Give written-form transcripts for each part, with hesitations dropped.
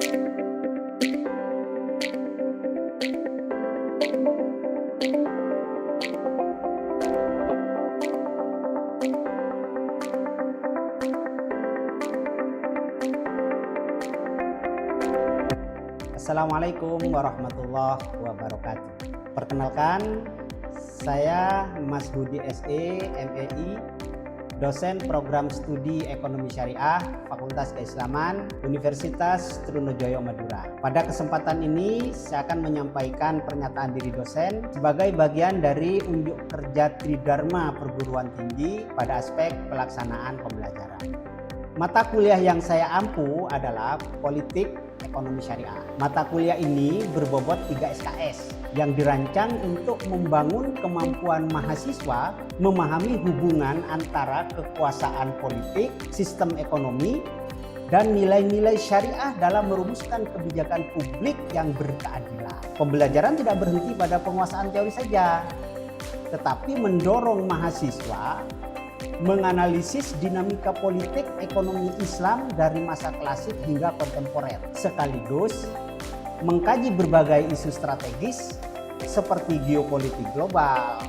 Assalamualaikum warahmatullahi wabarakatuh. Perkenalkan, saya Mas Budi SE, MEI, dosen program studi Ekonomi Syariah, Fakultas Keislaman, Universitas Trunojoyo Madura. Pada kesempatan ini, saya akan menyampaikan pernyataan diri dosen sebagai bagian dari unjuk kerja Tridharma Perguruan Tinggi pada aspek pelaksanaan pembelajaran. Mata kuliah yang saya ampu adalah Politik Ekonomi Syariah. Mata kuliah ini berbobot 3 SKS yang dirancang untuk membangun kemampuan mahasiswa memahami hubungan antara kekuasaan politik, sistem ekonomi, dan nilai-nilai syariah dalam merumuskan kebijakan publik yang berkeadilan. Pembelajaran tidak berhenti pada penguasaan teori saja, tetapi mendorong mahasiswa menganalisis dinamika politik ekonomi Islam dari masa klasik hingga kontemporer, sekaligus mengkaji berbagai isu strategis seperti geopolitik global,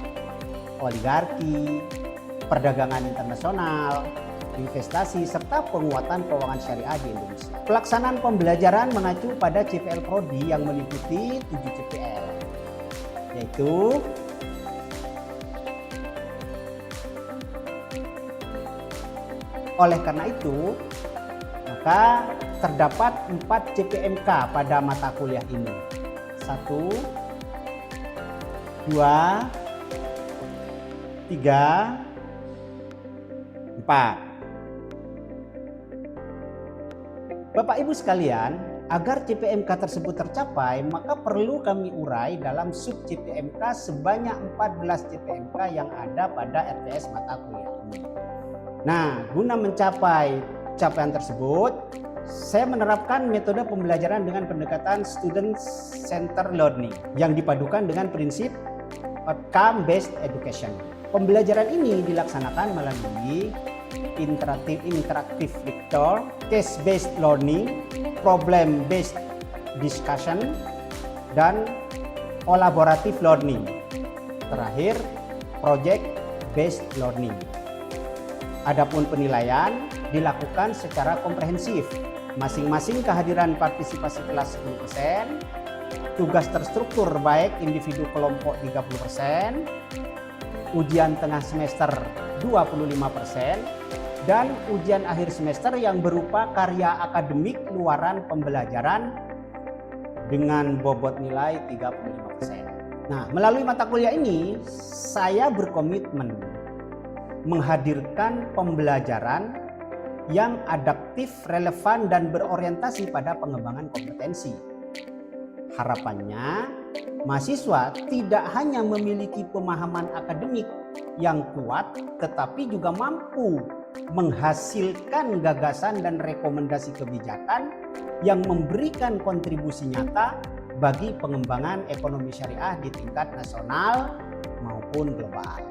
oligarki, perdagangan internasional, investasi, serta penguatan keuangan syariah di Indonesia. Pelaksanaan pembelajaran mengacu pada CPL Prodi yang meliputi 7 CPL, yaitu oleh karena itu, maka terdapat 4 CPMK pada mata kuliah ini. 1, 2, 3, 4. Bapak Ibu sekalian, agar CPMK tersebut tercapai, maka perlu kami urai dalam sub CPMK sebanyak 14 CPMK yang ada pada RTS mata kuliah ini. Nah, guna mencapai capaian tersebut, saya menerapkan metode pembelajaran dengan pendekatan student center learning yang dipadukan dengan prinsip outcome based education. Pembelajaran ini dilaksanakan melalui interaktif lecture, case based learning, problem based discussion, dan collaborative learning. Terakhir, project based learning. Adapun penilaian dilakukan secara komprehensif. Masing-masing kehadiran partisipasi kelas 10%, tugas terstruktur baik individu kelompok 30%, ujian tengah semester 25%, dan ujian akhir semester yang berupa karya akademik luaran pembelajaran dengan bobot nilai 35%. Nah, melalui mata kuliah ini, saya berkomitmen menghadirkan pembelajaran yang adaptif, relevan, dan berorientasi pada pengembangan kompetensi. Harapannya, mahasiswa tidak hanya memiliki pemahaman akademik yang kuat, tetapi juga mampu menghasilkan gagasan dan rekomendasi kebijakan yang memberikan kontribusi nyata bagi pengembangan ekonomi syariah di tingkat nasional maupun global.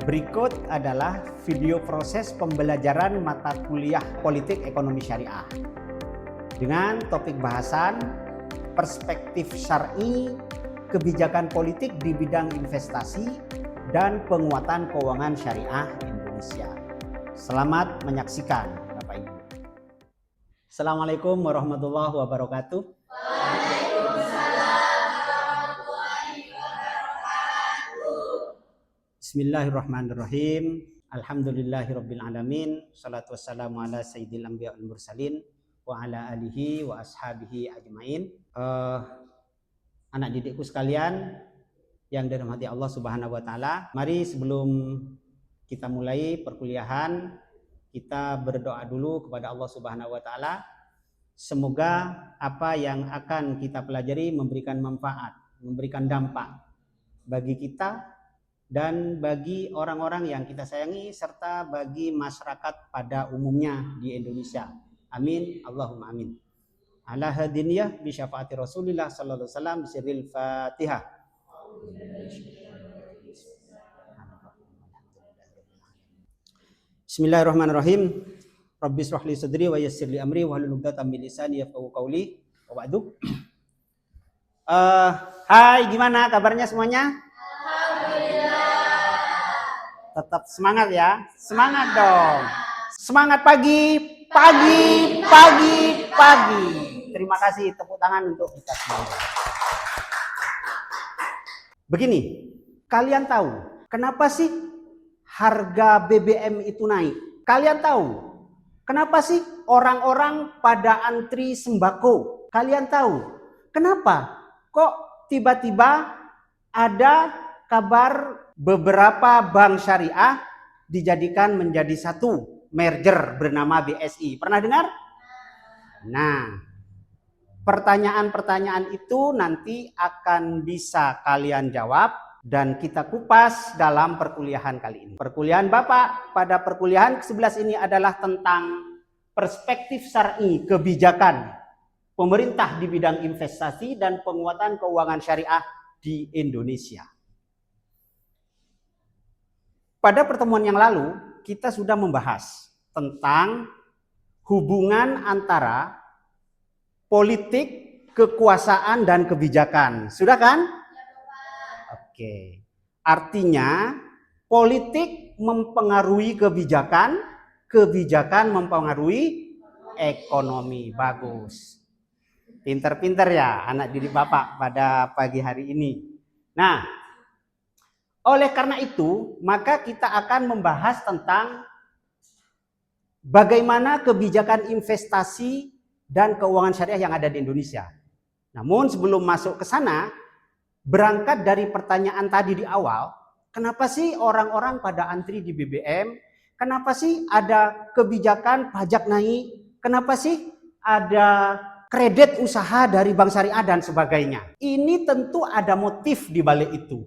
Berikut adalah video proses pembelajaran mata kuliah Politik Ekonomi Syariah dengan topik bahasan perspektif syar'i, kebijakan politik di bidang investasi, dan penguatan keuangan syariah Indonesia. Selamat menyaksikan, Bapak Ibu. Assalamualaikum warahmatullahi wabarakatuh. Bismillahirrahmanirrahim. Alhamdulillahirabbil alamin. Shalatu wassalamu ala sayyidil anbiya wal mursalin wa ala alihi wa ashabihi ajmain. Anak didikku sekalian yang dirahmati Allah Subhanahu wa taala, mari sebelum kita mulai perkuliahan, kita berdoa dulu kepada Allah Subhanahu wa taala. Semoga apa yang akan kita pelajari memberikan manfaat, memberikan dampak bagi kita dan bagi orang-orang yang kita sayangi serta bagi masyarakat pada umumnya di Indonesia. Amin, Allahumma amin. Ala hadiniyah bi syafaati Rasulillah sallallahu alaihi wasallam bisirril Fatihah. Bismillahirrahmanirrahim. Rabbi shrah li sadri wa yassir li amri wahlul 'uqdatam min lisani yafqahu qawli. Coba itu. Hai, gimana kabarnya semuanya? Tetap semangat ya. Semangat dong. Semangat pagi, pagi, pagi, pagi. Terima kasih, tepuk tangan untuk kita semua. Begini, kalian tahu kenapa sih harga BBM itu naik? Kalian tahu kenapa sih orang-orang pada antri sembako? Kalian tahu kenapa kok tiba-tiba ada kabar beberapa bank syariah dijadikan menjadi satu merger bernama BSI? Pernah dengar? Nah, pertanyaan-pertanyaan itu nanti akan bisa kalian jawab dan kita kupas dalam perkuliahan kali ini. Perkuliahan Bapak pada perkuliahan ke-11 ini adalah tentang perspektif syar'i kebijakan pemerintah di bidang investasi dan penguatan keuangan syariah di Indonesia. Pada pertemuan yang lalu kita sudah membahas tentang hubungan antara politik, kekuasaan, dan kebijakan. Sudah kan? Oke. Artinya, politik mempengaruhi kebijakan, kebijakan mempengaruhi ekonomi. Bagus. Pinter-pinter ya anak didik Bapak pada pagi hari ini. Nah, oleh karena itu, maka kita akan membahas tentang bagaimana kebijakan investasi dan keuangan syariah yang ada di Indonesia. Namun sebelum masuk ke sana, berangkat dari pertanyaan tadi di awal, kenapa sih orang-orang pada antri di BBM? Kenapa sih ada kebijakan pajak naik? Kenapa sih ada kredit usaha dari bank syariah dan sebagainya? Ini tentu ada motif di balik itu.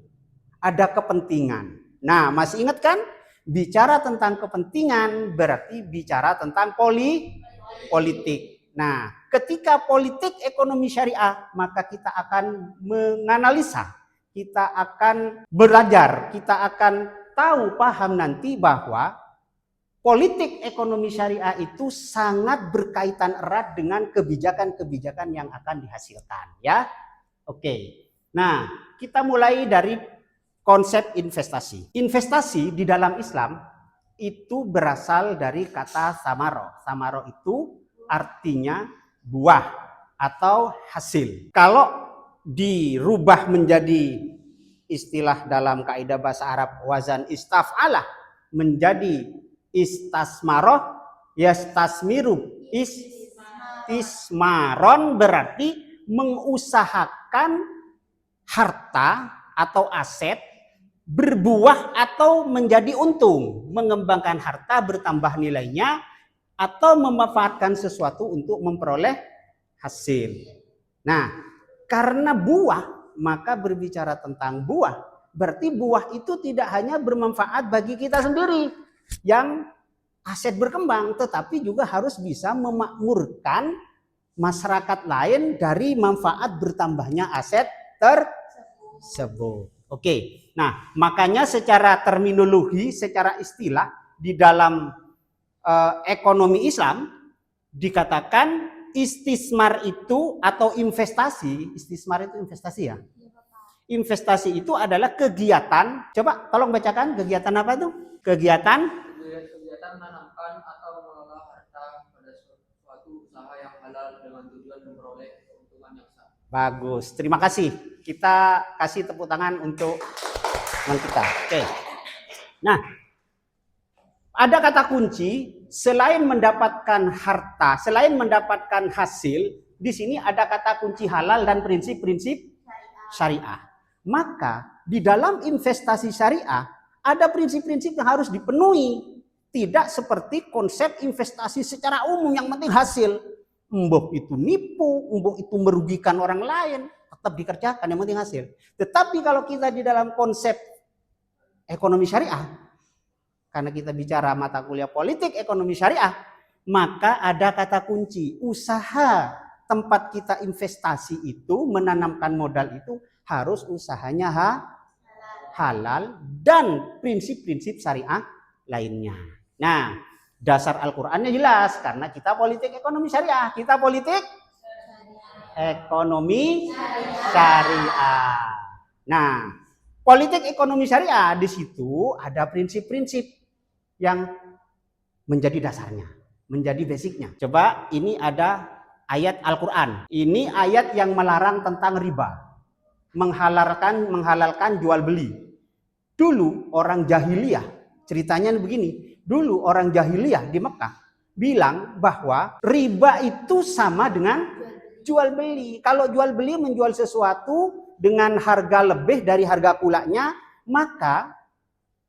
Ada kepentingan. Nah, masih ingat kan? Bicara tentang kepentingan berarti bicara tentang politik. Nah, ketika politik ekonomi syariah, maka kita akan menganalisa, kita akan belajar, kita akan tahu, paham nanti bahwa politik ekonomi syariah itu sangat berkaitan erat dengan kebijakan-kebijakan yang akan dihasilkan, ya. Oke. Nah, kita mulai dari konsep investasi. Investasi di dalam Islam itu berasal dari kata samaro. Samaro itu artinya buah atau hasil. Kalau dirubah menjadi istilah dalam kaidah bahasa Arab wazan istaf'alah menjadi istasmaroh, yastasmiru, istismaron berarti mengusahakan harta atau aset berbuah atau menjadi untung, mengembangkan harta bertambah nilainya atau memanfaatkan sesuatu untuk memperoleh hasil. Nah, karena buah, maka berbicara tentang buah, berarti buah itu tidak hanya bermanfaat bagi kita sendiri yang aset berkembang, tetapi juga harus bisa memakmurkan masyarakat lain dari manfaat bertambahnya aset tersebut. Oke, nah makanya secara terminologi, secara istilah di dalam ekonomi Islam dikatakan istismar itu atau investasi. Istismar itu investasi ya? Investasi itu adalah kegiatan. Coba tolong bacakan kegiatan apa itu? Kegiatan menanamkan atau mengelola harta pada suatu usaha yang halal dengan tujuan memperoleh keuntungan yang sah. Bagus, terima kasih. Kita kasih tepuk tangan untuk teman kita. Oke. Nah, ada kata kunci selain mendapatkan harta, selain mendapatkan hasil, di sini ada kata kunci halal dan prinsip-prinsip syariah. Maka di dalam investasi syariah ada prinsip-prinsip yang harus dipenuhi. Tidak seperti konsep investasi secara umum yang penting hasil. Mbok itu nipu, mbok itu merugikan orang lain, tetap dikerjakan yang penting hasil. Tetapi kalau kita di dalam konsep ekonomi syariah, karena kita bicara mata kuliah politik ekonomi syariah, maka ada kata kunci. Usaha tempat kita investasi itu, menanamkan modal itu harus usahanya halal dan prinsip-prinsip syariah lainnya. Nah, dasar Al-Qur'annya jelas karena kita politik ekonomi syariah, kita politik ekonomi syariah. Nah, politik ekonomi syariah di situ ada prinsip-prinsip yang menjadi dasarnya, menjadi basicnya. Coba ini ada ayat Al-Quran. Ini ayat yang melarang tentang riba, menghalalkan jual beli. Dulu orang jahiliyah, ceritanya begini. Dulu orang jahiliyah di Mekah bilang bahwa riba itu sama dengan jual beli. Kalau jual beli menjual sesuatu dengan harga lebih dari harga kulanya, maka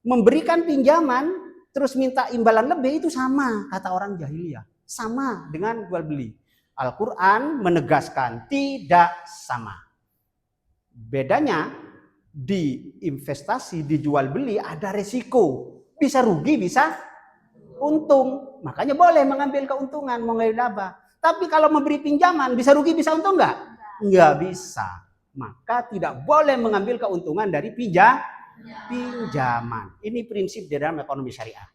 memberikan pinjaman terus minta imbalan lebih itu sama, kata orang jahiliyah. Sama dengan jual beli. Al-Quran menegaskan tidak sama. Bedanya di investasi, di jual beli ada resiko. Bisa rugi, bisa untung. Makanya boleh mengambil keuntungan, mengambil laba. Tapi kalau memberi pinjaman, bisa rugi, bisa untung enggak? Enggak bisa. Maka tidak boleh mengambil keuntungan dari pinjaman. Ini prinsip di dalam ekonomi syariah.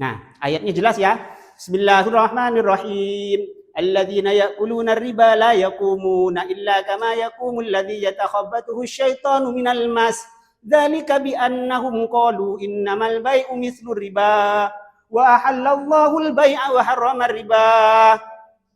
Nah, ayatnya jelas ya. Bismillahirrahmanirrahim. Alladzina ya'kuluna ar-riba la yaqumuna illa kama yaqumul ladzi yatakhabbathu asyaitanu minal mas. Dzalika bi annahum qalu innamal bai'u mithlu riba wa ahallallahu al-bai'a wa harrama ar-riba.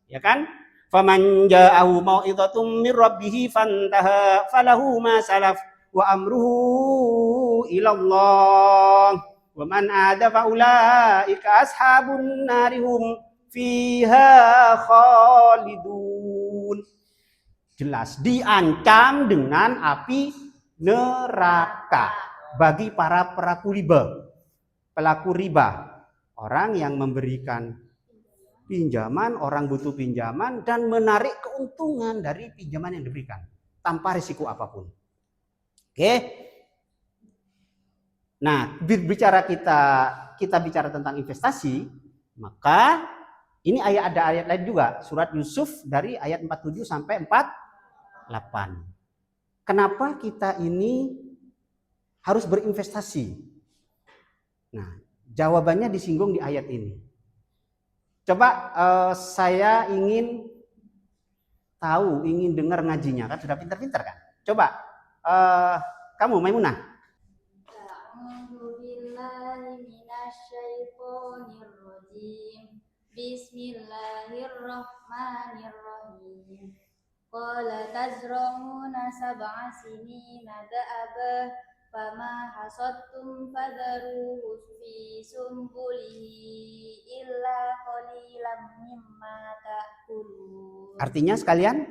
Ya kan? Faman ja'ahu mau'izatun min rabbih fantaha falahu ma salaf wa amruhu ila Allah. Wa man ada fa ulaika ashabun narihum fiha khalidun. Jelas diancam dengan api neraka bagi para pelaku riba, orang yang memberikan pinjaman, orang butuh pinjaman dan menarik keuntungan dari pinjaman yang diberikan tanpa risiko apapun. Oke. Nah, bicara kita bicara tentang investasi, maka ini ada ayat lain juga, surat Yusuf dari ayat 47 sampai 48. Kenapa kita ini harus berinvestasi? Nah, jawabannya disinggung di ayat ini. Coba saya ingin tahu, ingin dengar ngajinya, kan sudah pintar-pintar kan? Coba kamu Maimunah. Bismillahirrahmanirrahim. Qala tazra'una sab'a sinina da'aba fama hasadtum fadharuhu fi sumbulihi illa qalilan mimma ta'kulun. Artinya sekalian?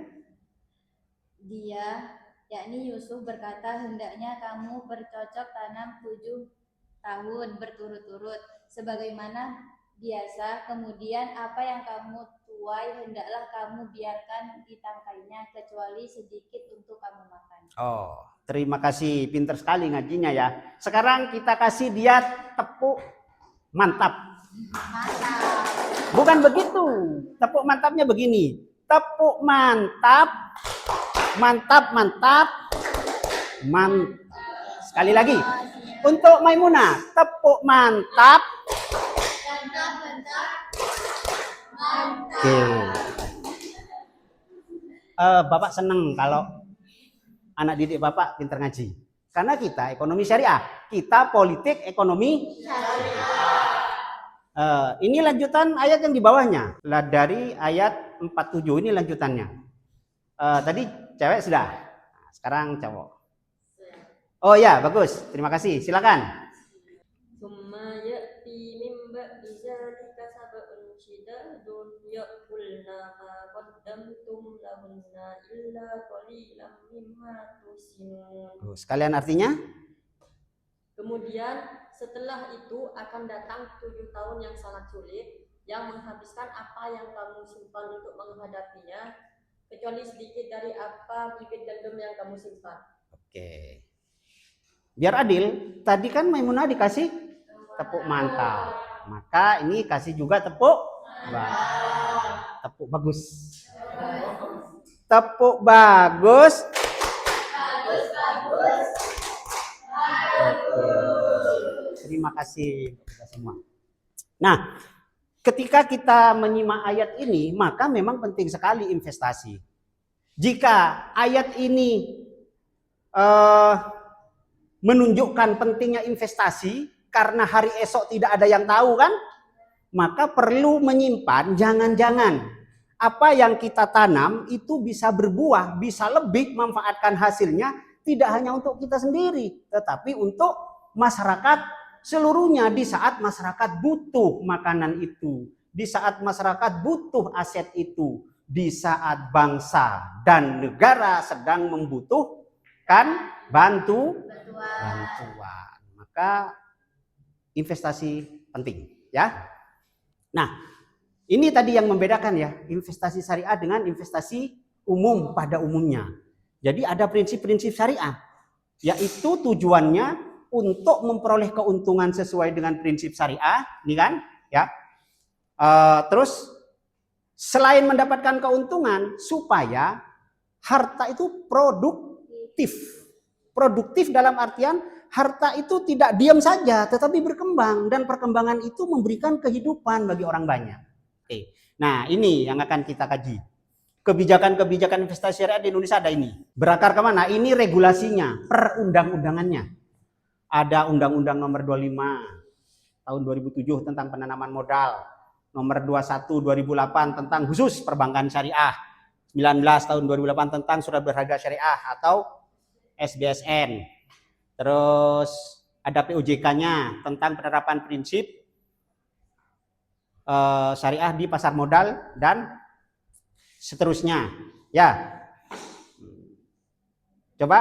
Dia, yakni Yusuf berkata, hendaknya kamu bercocok tanam 7 tahun berturut-turut sebagaimana biasa, kemudian apa yang kamu tuai hendaklah kamu biarkan ditangkainya kecuali sedikit untuk kamu makan. Oh, terima kasih, pintar sekali ngajinya ya. Sekarang kita kasih dia tepuk mantap. Mantap. Bukan begitu, tepuk mantapnya begini. Tepuk mantap, mantap, mantap, mantap. Sekali lagi, untuk Maimunah, tepuk mantap. Oke. Bapak seneng kalau anak didik Bapak pintar ngaji. Karena kita ekonomi syariah, kita politik ekonomi syariah. Ini lanjutan ayat yang di bawahnya. Dari ayat 47 ini lanjutannya. Tadi cewek sudah. Sekarang cowok. Oh ya, bagus. Terima kasih. Silakan. Summa ya'ti min ba'di dzalika sab'un shidadun ya'kulna ma qaddamtum lahunna illa qalilan mimma tusinun. Sekalian artinya? Kemudian setelah itu akan datang 7 tahun yang sangat sulit yang menghabiskan apa yang kamu simpan untuk menghadapinya kecuali sedikit dari apa bibit gandum yang kamu simpan. Oke. Biar adil, tadi kan Maimunah dikasih tepuk mantap. Maka ini kasih juga tepuk tepuk bagus. Tepuk bagus. Oke. Terima kasih kita semua. Nah, ketika kita menyimak ayat ini, maka memang penting sekali investasi. Jika ayat ini menunjukkan pentingnya investasi karena hari esok tidak ada yang tahu kan, maka perlu menyimpan, jangan-jangan apa yang kita tanam itu bisa berbuah, bisa lebih manfaatkan hasilnya tidak hanya untuk kita sendiri, tetapi untuk masyarakat seluruhnya di saat masyarakat butuh makanan itu, di saat masyarakat butuh aset itu, di saat bangsa dan negara sedang membutuhkan bantuan. Maka investasi penting, ya. Nah, ini tadi yang membedakan ya, investasi syariah dengan investasi umum pada umumnya. Jadi ada prinsip-prinsip syariah, yaitu tujuannya untuk memperoleh keuntungan sesuai dengan prinsip syariah, ini kan, ya. Terus selain mendapatkan keuntungan, supaya harta itu produktif. Produktif dalam artian harta itu tidak diam saja, tetapi berkembang, dan perkembangan itu memberikan kehidupan bagi orang banyak. Oke. Nah, ini yang akan kita kaji. Kebijakan-kebijakan investasi syariah di Indonesia ada ini. Berakar kemana? Ini regulasinya, perundang-undangannya. Ada Undang-Undang Nomor 25 tahun 2007 tentang penanaman modal, Nomor 21 2008 tentang khusus perbankan syariah, 19 tahun 2008 tentang surat berharga syariah atau SBSN. Terus ada POJK-nya tentang penerapan prinsip syariah di pasar modal dan seterusnya. Ya, coba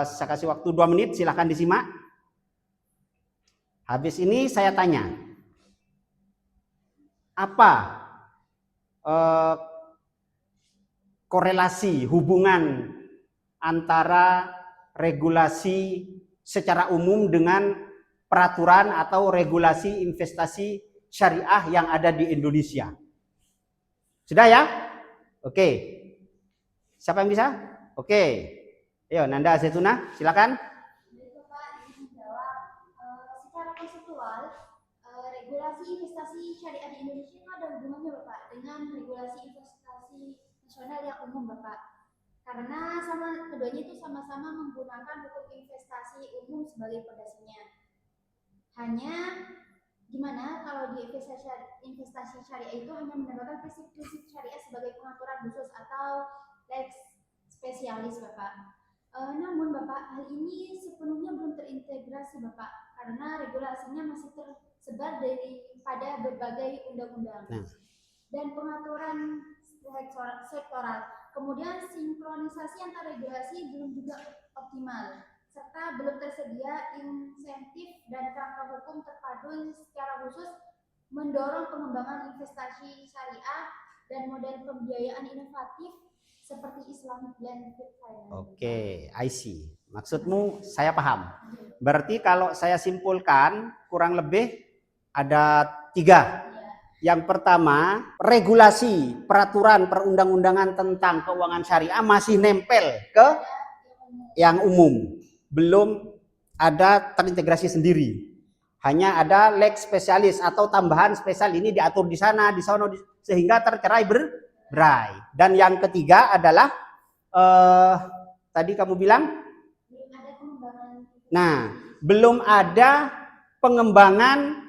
saya kasih waktu 2 menit, silahkan disimak. Habis ini saya tanya, apa korelasi hubungan antara regulasi secara umum dengan peraturan atau regulasi investasi syariah yang ada di Indonesia? Sudah ya? Oke. Siapa yang bisa? Oke. Ayo, Nanda Zaituna, silakan. Secara konseptual, regulasi investasi syariah di Indonesia itu ada hubungannya Bapak dengan regulasi investasi nasional yang umum Bapak. Karena keduanya itu sama-sama menggunakan hukum investasi umum sebagai pondasinya. Hanya gimana kalau di investasi syariah itu hanya menambahkan prinsip-prinsip syariah sebagai pengaturan khusus atau lex spesialis Bapak. Namun Bapak, hal ini sepenuhnya belum terintegrasi Bapak, karena regulasinya masih tersebar pada berbagai undang-undang dan pengaturan sektoral. Kemudian sinkronisasi antar regulasi belum juga optimal, serta belum tersedia insentif dan kerangka hukum terpadu secara khusus mendorong pengembangan investasi syariah dan model pembiayaan inovatif seperti Islamic Blended Finance. Oke, I see. Maksudmu saya paham. Berarti kalau saya simpulkan kurang lebih ada 3. Yang pertama, regulasi peraturan perundang-undangan tentang keuangan syariah masih nempel ke yang umum. Belum ada terintegrasi sendiri. Hanya ada lex spesialis atau tambahan spesial, ini diatur di sana, di sana, sehingga tercerai-berai. Dan yang ketiga adalah tadi kamu bilang, belum ada pengembangan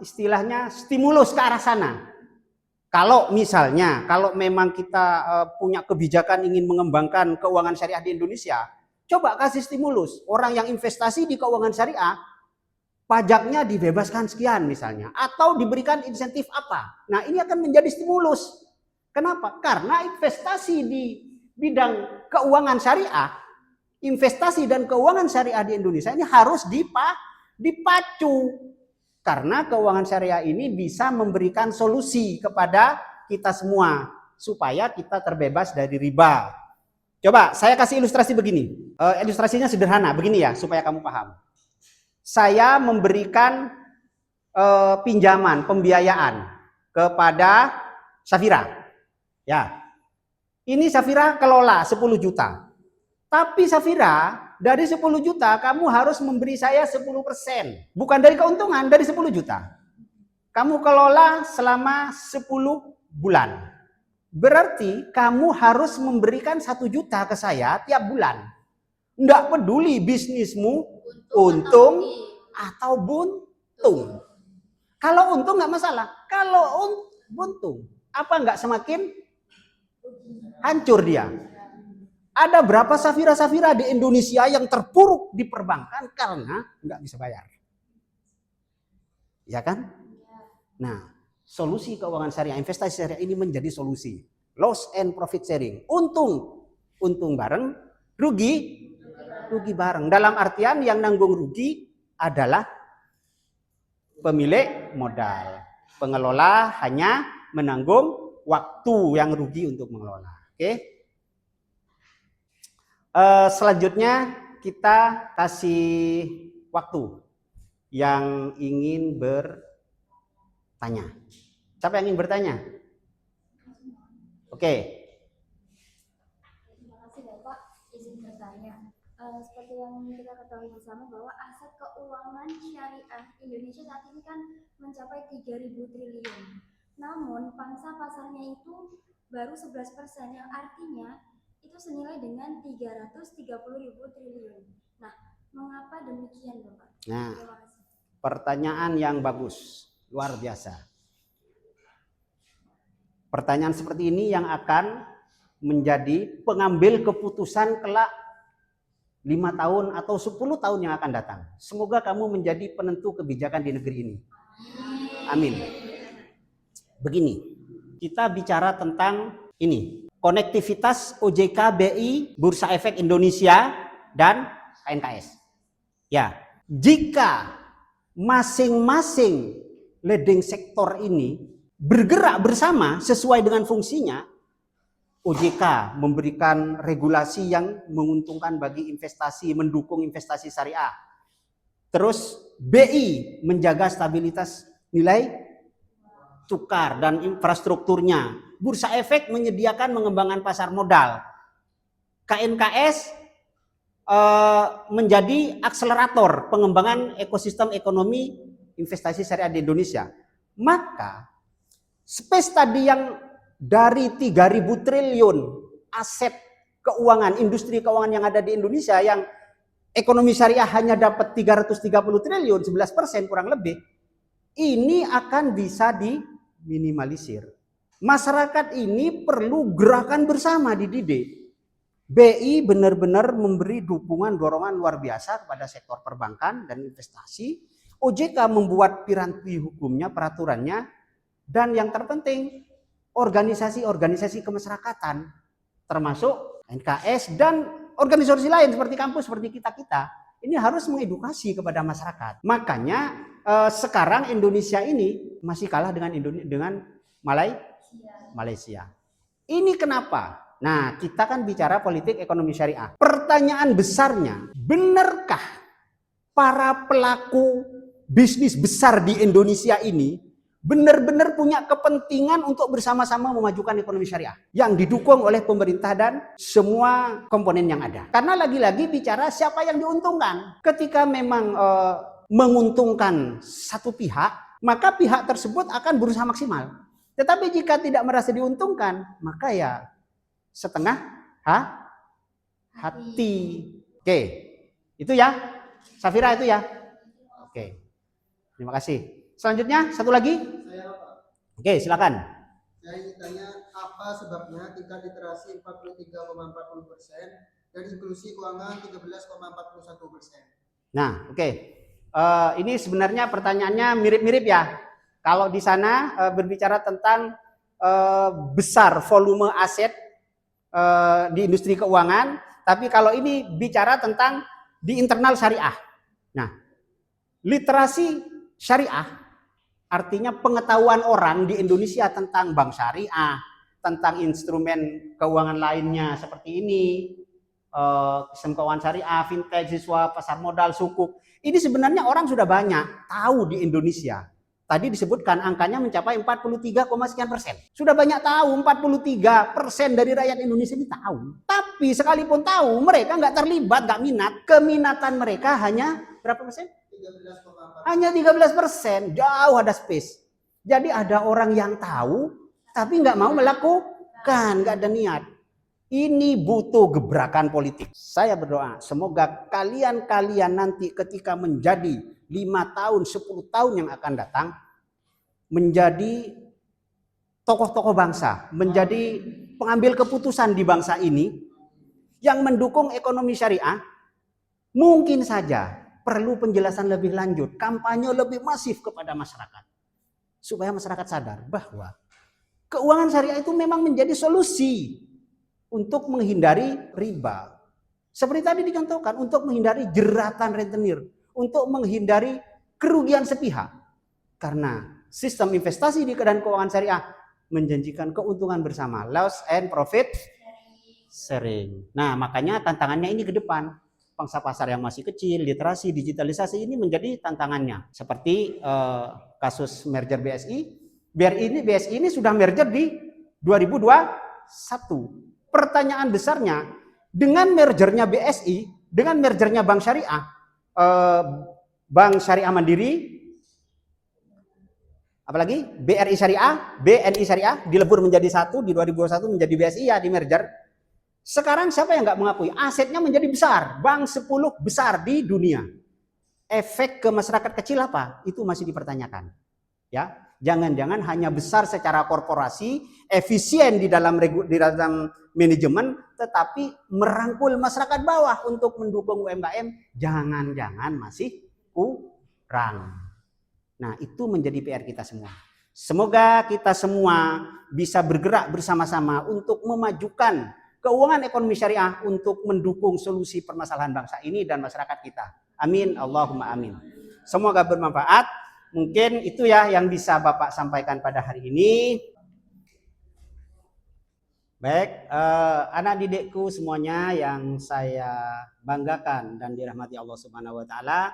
istilahnya stimulus ke arah sana. Kalau misalnya, kalau memang kita punya kebijakan ingin mengembangkan keuangan syariah di Indonesia, coba kasih stimulus. Orang yang investasi di keuangan syariah, pajaknya dibebaskan sekian misalnya, atau diberikan insentif apa. Nah, ini akan menjadi stimulus. Kenapa? Karena investasi di bidang keuangan syariah, investasi dan keuangan syariah di Indonesia ini harus dipacu. Karena keuangan syariah ini bisa memberikan solusi kepada kita semua supaya kita terbebas dari riba. Coba saya kasih ilustrasi begini. Ilustrasinya sederhana begini ya supaya kamu paham. Saya memberikan pinjaman, pembiayaan kepada Safira. Ya. Ini Safira kelola 10 juta. Tapi Safira, dari 10 juta kamu harus memberi saya 10%. Bukan dari keuntungan, dari 10 juta. Kamu kelola selama 10 bulan. Berarti kamu harus memberikan 1 juta ke saya tiap bulan. Nggak peduli bisnismu untung atau buntung. Kalau untung nggak masalah. Kalau buntung, apa nggak semakin hancur dia? Ada berapa safira-safira di Indonesia yang terpuruk di perbankan karena nggak bisa bayar? Ya kan? Nah, solusi keuangan syariah, investasi syariah ini menjadi solusi. Loss and profit sharing. Untung bareng, rugi bareng. Dalam artian yang nanggung rugi adalah pemilik modal. Pengelola hanya menanggung waktu yang rugi untuk mengelola. Oke? Selanjutnya kita kasih waktu yang ingin bertanya. Siapa yang ingin bertanya? Oke. Terima kasih Bapak, izin bertanya. Seperti yang kita ketahui bersama bahwa aset keuangan syariah Indonesia saat ini kan mencapai 3.000 triliun. Namun pangsa pasarnya itu baru 11%, yang artinya itu senilai dengan 330.000 triliun. Nah, mengapa demikian Bapak? Nah, Terima kasih. pertanyaan yang bagus, luar biasa. Pertanyaan seperti ini yang akan menjadi pengambil keputusan kelak 5 tahun atau 10 tahun yang akan datang. Semoga kamu menjadi penentu kebijakan di negeri ini. Amin. Begini, kita bicara tentang ini, konektivitas OJK, BI, Bursa Efek Indonesia, dan KNKS. Ya, jika masing-masing leading sektor ini bergerak bersama sesuai dengan fungsinya, OJK memberikan regulasi yang menguntungkan bagi investasi, mendukung investasi syariah. Terus BI menjaga stabilitas nilai tukar dan infrastrukturnya. Bursa Efek menyediakan mengembangkan pasar modal. KNKS menjadi akselerator pengembangan ekosistem ekonomi investasi syariah di Indonesia. Maka space tadi yang dari 3.000 triliun aset keuangan, industri keuangan yang ada di Indonesia, yang ekonomi syariah hanya dapat 330 triliun, 11% kurang lebih, ini akan bisa diminimalisir. Masyarakat ini perlu gerakan bersama dididik. BI benar-benar memberi dukungan dorongan luar biasa kepada sektor perbankan dan investasi. OJK membuat piranti hukumnya, peraturannya, dan yang terpenting organisasi-organisasi kemasyarakatan termasuk NKS dan organisasi lain seperti kampus, seperti kita-kita, ini harus mengedukasi kepada masyarakat. Makanya sekarang Indonesia ini masih kalah dengan Malaysia. Ini kenapa? Nah, kita kan bicara politik ekonomi syariah. Pertanyaan besarnya, benarkah para pelaku bisnis besar di Indonesia ini benar-benar punya kepentingan untuk bersama-sama memajukan ekonomi syariah yang didukung oleh pemerintah dan semua komponen yang ada? Karena lagi-lagi bicara siapa yang diuntungkan. Ketika memang menguntungkan satu pihak, maka pihak tersebut akan berusaha maksimal. Tetapi jika tidak merasa diuntungkan, maka ya setengah hati. Oke, itu ya, Safira itu ya. Oke, terima kasih. Selanjutnya, satu lagi. Saya Pak. Oke, silakan. Saya ingin tanya apa sebabnya tingkat literasi 43,40% dan inklusi keuangan 13,41%. Nah, oke. Ini sebenarnya pertanyaannya mirip-mirip ya. Kalau di sana berbicara tentang besar volume aset di industri keuangan, tapi kalau ini bicara tentang di internal syariah. Nah, literasi syariah artinya pengetahuan orang di Indonesia tentang bank syariah, tentang instrumen keuangan lainnya seperti ini, sistem keuangan syariah, fintech, siswa, pasar modal, sukuk. Ini sebenarnya orang sudah banyak tahu di Indonesia. Tadi disebutkan angkanya mencapai 43,sekian%. Sudah banyak tahu, 43% dari rakyat Indonesia ini tahu. Tapi sekalipun tahu, mereka nggak terlibat, nggak minat. Keminatan mereka hanya berapa persen? 13,4%. Hanya 13%, jauh ada space. Jadi ada orang yang tahu tapi nggak mau melakukan. Bukan, nggak ada niat. Ini butuh gebrakan politik. Saya berdoa, semoga kalian nanti ketika menjadi 5 tahun, 10 tahun yang akan datang, menjadi tokoh-tokoh bangsa, menjadi pengambil keputusan di bangsa ini yang mendukung ekonomi syariah. Mungkin saja perlu penjelasan lebih lanjut, kampanye lebih masif kepada masyarakat. Supaya masyarakat sadar bahwa keuangan syariah itu memang menjadi solusi untuk menghindari riba. Seperti tadi dicontohkan, untuk menghindari jeratan rentenir, untuk menghindari kerugian sepihak. Karena sistem investasi di keadaan keuangan syariah menjanjikan keuntungan bersama, loss and profit sharing. Nah, makanya tantangannya ini ke depan. Pangsa pasar yang masih kecil, literasi, digitalisasi ini menjadi tantangannya. Seperti kasus merger BSI. BSI ini sudah merger di 2021. Pertanyaan besarnya, dengan mergernya BSI, dengan mergernya Bank Syariah, Bank Syariah Mandiri, apalagi BRI Syariah, BNI Syariah dilebur menjadi satu di 2021 menjadi BSI ya, di merger. Sekarang siapa yang nggak mengakui? Asetnya menjadi besar, bank 10 besar di dunia. Efek ke masyarakat kecil apa? Itu masih dipertanyakan. Ya, jangan-jangan hanya besar secara korporasi, efisien di dalam manajemen, tetapi merangkul masyarakat bawah untuk mendukung UMKM, jangan-jangan masih kurang. Nah, itu menjadi PR kita semua. Semoga kita semua bisa bergerak bersama-sama untuk memajukan keuangan ekonomi syariah untuk mendukung solusi permasalahan bangsa ini dan masyarakat kita. Amin, Allahumma amin. Semoga bermanfaat. Mungkin itu ya yang bisa Bapak sampaikan pada hari ini. Baik, anak didikku semuanya yang saya banggakan dan dirahmati Allah Subhanahu wa taala.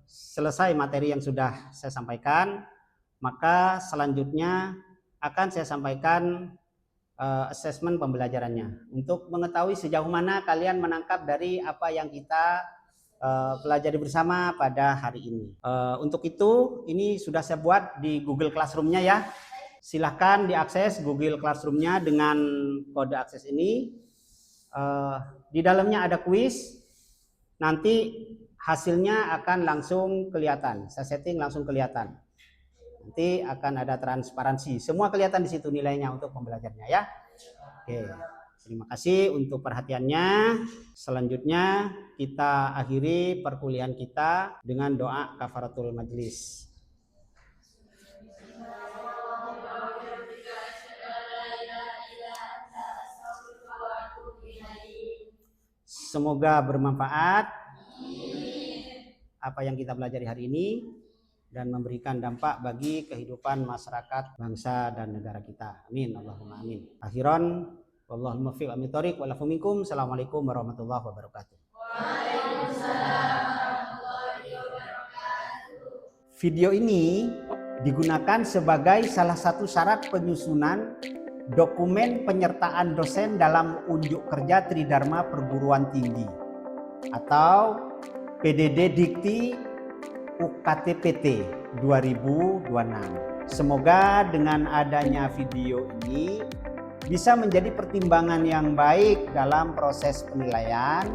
Selesai materi yang sudah saya sampaikan, maka selanjutnya akan saya sampaikan asesmen pembelajarannya untuk mengetahui sejauh mana kalian menangkap dari apa yang kita pelajari bersama pada hari ini. Untuk itu, ini sudah saya buat di Google Classroom-nya ya. Silahkan diakses Google Classroom-nya dengan kode akses ini. Di dalamnya ada kuis. Nanti hasilnya akan langsung kelihatan. Saya setting langsung kelihatan. Nanti akan ada transparansi. Semua kelihatan di situ nilainya untuk pembelajarnya ya. Oke. Terima kasih untuk perhatiannya. Selanjutnya kita akhiri perkuliahan kita dengan doa kafaratul majlis. Semoga bermanfaat apa yang kita pelajari hari ini dan memberikan dampak bagi kehidupan masyarakat, bangsa dan negara kita. Amin, Allahumma amin. Akhiran, wallahul muwaffiq amit thoriq wa lakum minkum. Assalamualaikum warahmatullahi wabarakatuh. Waalaikumsalam warahmatullahi wabarakatuh. Video ini digunakan sebagai salah satu syarat penyusunan dokumen penyertaan dosen dalam unjuk kerja Tridharma Perguruan Tinggi atau PDD Dikti UKT-PT 2026. Semoga dengan adanya video ini bisa menjadi pertimbangan yang baik dalam proses penilaian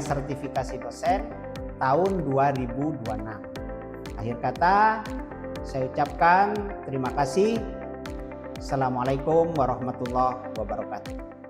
sertifikasi dosen tahun 2026. Akhir kata, saya ucapkan terima kasih. Assalamualaikum warahmatullahi wabarakatuh.